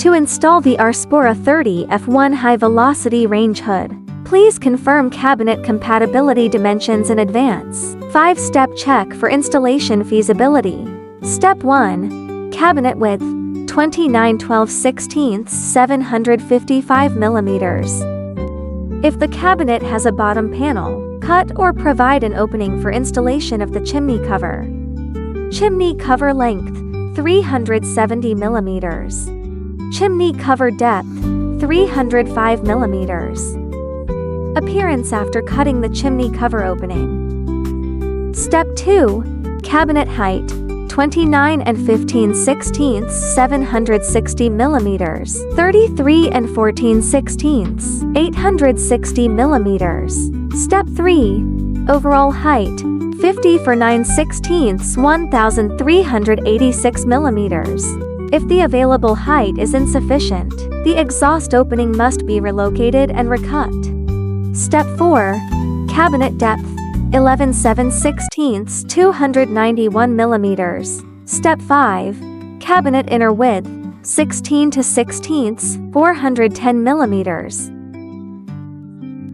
To install the Arspora 30 F1 high-velocity range hood, please confirm cabinet compatibility dimensions in advance. 5-step check for installation feasibility. Step 1. Cabinet width, 29/12/16 755 mm. If the cabinet has a bottom panel, cut or provide an opening for installation of the chimney cover. Chimney cover length, 370 mm. Chimney cover depth, 305 mm. Appearance after cutting the chimney cover opening. Step 2. Cabinet height, 29 15/16 760 mm, 33 14/16 860 mm. Step 3. Overall height, 50 for 9/16 1386 mm. If the available height is insufficient, the exhaust opening must be relocated and recut. Step 4. Cabinet depth, 11 7/16 291 mm. Step 5. Cabinet inner width, 16 16 410 mm.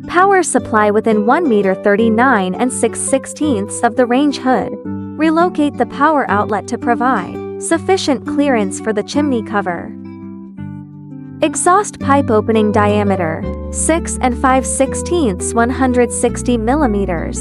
Power supply within 1 meter 39 6/16 of the range hood. Relocate the power outlet to provide sufficient clearance for the chimney cover. Exhaust pipe opening diameter, 6 5/16 160 mm.